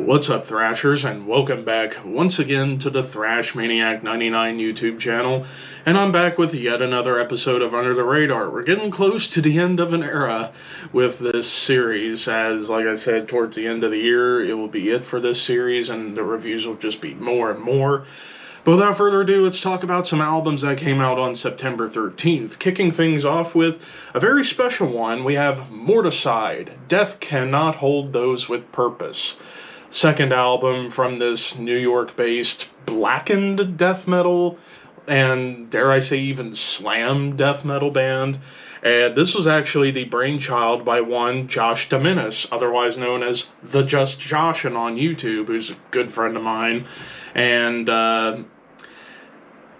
What's up, Thrashers, and welcome back once again to the Thrash Maniac 99 YouTube channel. And I'm back with yet another episode of Under the Radar. We're getting close to the end of an era with this series, as, like I said, towards the end of the year, it will be it for this series, and the reviews will just be more and more. But without further ado, let's talk about some albums that came out on September 13th. Kicking things off with a very special one, we have Morticide, Death Cannot Hold Those with Purpose. Second album from this New York-based Blackened death metal, and dare I say even slam death metal band. And this was actually the brainchild by one Josh Dominis, otherwise known as The Just Joshin on YouTube, who's a good friend of mine. And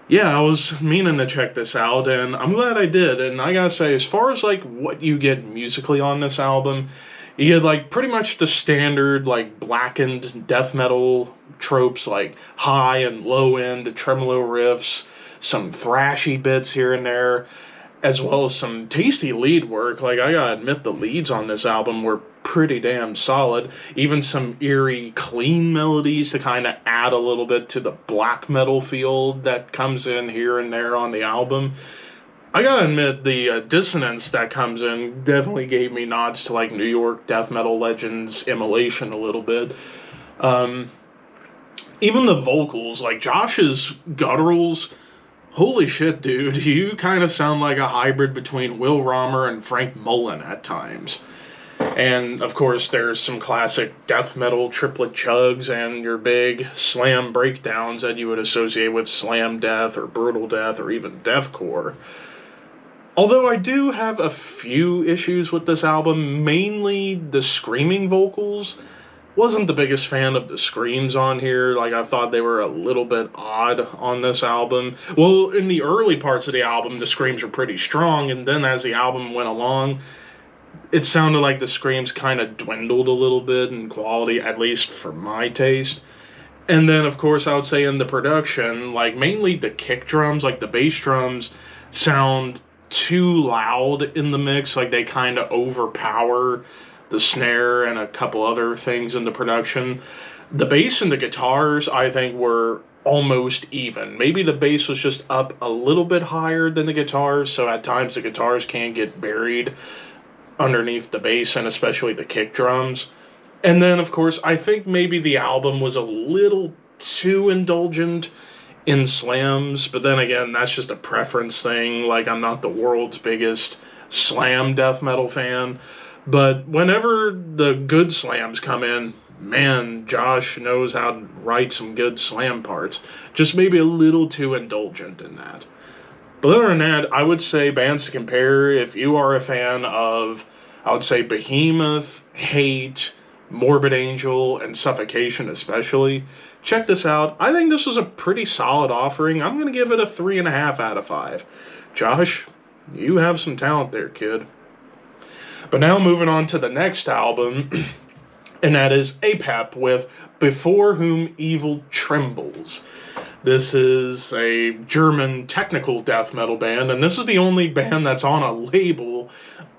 yeah, I was meaning to check this out, and I'm glad I did. And I gotta say, as far as like what you get musically on this album, you get like pretty much the standard like Blackened death metal tropes, like high and low end tremolo riffs, some thrashy bits here and there, as well as some tasty lead work. Like, I gotta admit, the leads on this album were pretty damn solid. Even some eerie, clean melodies to kind of add a little bit to the black metal feel that comes in here and there on the album. I gotta admit, the dissonance that comes in definitely gave me nods to like New York death metal legends Immolation a little bit. Even the vocals, like Josh's gutturals, holy shit, dude, you kind of sound like a hybrid between Will Romer and Frank Mullen at times. And, of course, there's some classic death metal triplet chugs and your big slam breakdowns that you would associate with slam death or brutal death or even deathcore. Although I do have a few issues with this album, mainly the screaming vocals. Wasn't the biggest fan of the screams on here. Like, I thought they were a little bit odd on this album. Well, in the early parts of the album, the screams were pretty strong, and then as the album went along, it sounded like the screams kind of dwindled a little bit in quality, at least for my taste. And then, of course, I would say in the production, like, mainly the kick drums, like the bass drums, sound too loud in the mix. Like, they kind of overpower the snare and a couple other things in the production. The bass and the guitars, I think, were almost even. Maybe the bass was just up a little bit higher than the guitars, so at times the guitars can get buried underneath the bass and especially the kick drums. And then, of course, I think maybe the album was a little too indulgent in slams, but then again, that's just a preference thing. Like, I'm not the world's biggest slam death metal fan, but whenever the good slams come in, man, Josh knows how to write some good slam parts. Just maybe a little too indulgent in that. But other than that, I would say bands to compare, if you are a fan of, I would say, Behemoth, Hate, Morbid Angel, and Suffocation especially, check this out. I think this was a pretty solid offering. I'm going to give it a 3.5 out of 5. Josh, you have some talent there, kid. But now moving on to the next album, and that is APAP with Before Whom Evil Trembles. This is a German technical death metal band, and this is the only band that's on a label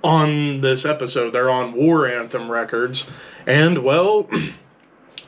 on this episode. They're on War Anthem Records, and, well,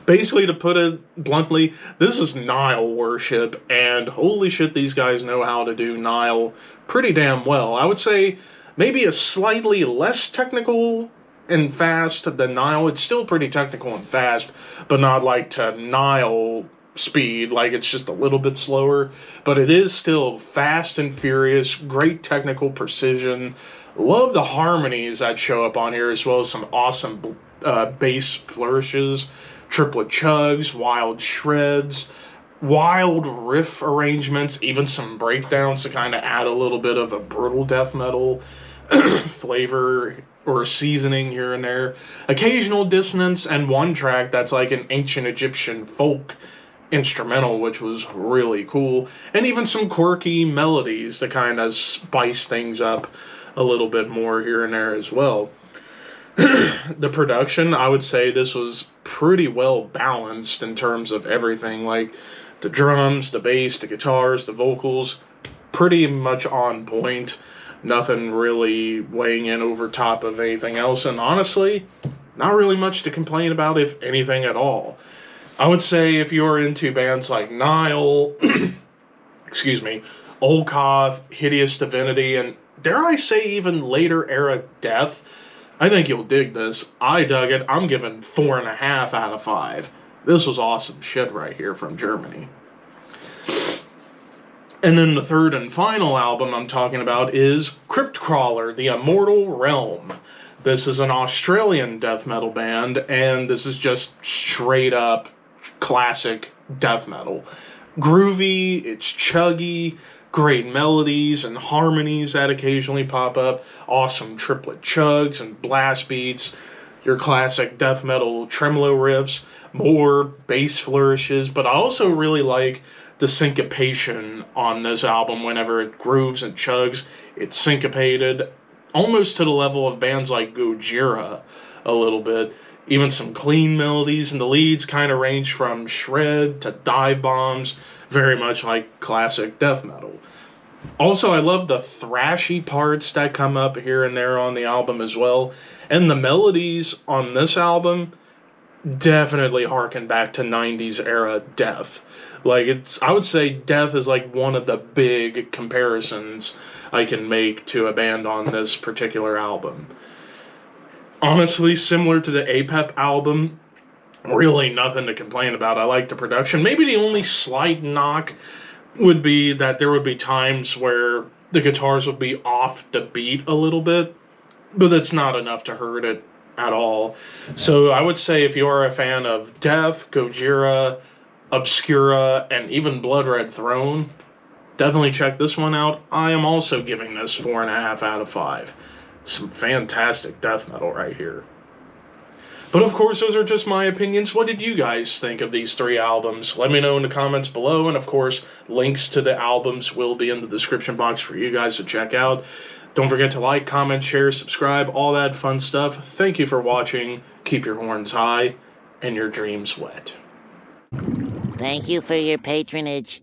basically, to put it bluntly, this is Nile worship, and holy shit, these guys know how to do Nile pretty damn well. I would say maybe a slightly less technical and fast than Nile. It's still pretty technical and fast, but not like to Nile speed. Like, it's just a little bit slower, but it is still fast and furious, great technical precision. Love the harmonies that show up on here, as well as some awesome bass flourishes, triplet chugs, wild shreds, wild riff arrangements, even some breakdowns to kind of add a little bit of a brutal death metal flavor or seasoning here and there. Occasional dissonance, and one track that's like an ancient Egyptian folk instrumental, which was really cool. And even some quirky melodies to kind of spice things up a little bit more here and there as well. The production, I would say this was pretty well balanced in terms of everything. Like, the drums, the bass, the guitars, the vocals, pretty much on point. Nothing really weighing in over top of anything else. And honestly, Not really much to complain about, if anything at all. I would say if you're into bands like Nile, excuse me, Olkoth, Hideous Divinity, and dare I say even later era Death, I think you'll dig this. I dug it. I'm giving 4.5 out of 5. This was awesome shit right here from Germany. And then the third and final album I'm talking about is Cryptcrawler, the Immortal Realm. This is an Australian death metal band, and this is just straight up classic death metal. Groovy, it's chuggy, great melodies and harmonies that occasionally pop up, awesome triplet chugs and blast beats, your classic death metal tremolo riffs, more bass flourishes, but I also really like the syncopation on this album whenever it grooves and chugs. It's syncopated almost to the level of bands like Gojira a little bit. Even some clean melodies, and the leads kind of range from shred to dive bombs, very much like classic death metal. Also, I love the thrashy parts that come up here and there on the album as well. And the melodies on this album definitely harken back to 90s era Death. I would say Death is like one of the big comparisons I can make to a band on this particular album. Honestly, similar to the APEP album, really nothing to complain about. I like the production. Maybe the only slight knock would be that there would be times where the guitars would be off the beat a little bit, but that's not enough to hurt it at all. So I would say if you are a fan of Death, Gojira, Obscura, and even Blood Red Throne, definitely check this one out. I am also giving this 4.5 out of 5. Some fantastic death metal right here. But of course, those are just my opinions. What did you guys think of these 3 albums? Let me know in the comments below, and of course, links to the albums will be in the description box for you guys to check out. Don't forget to like, comment, share, subscribe, all that fun stuff. Thank you for watching. Keep your horns high and your dreams wet. Thank you for your patronage.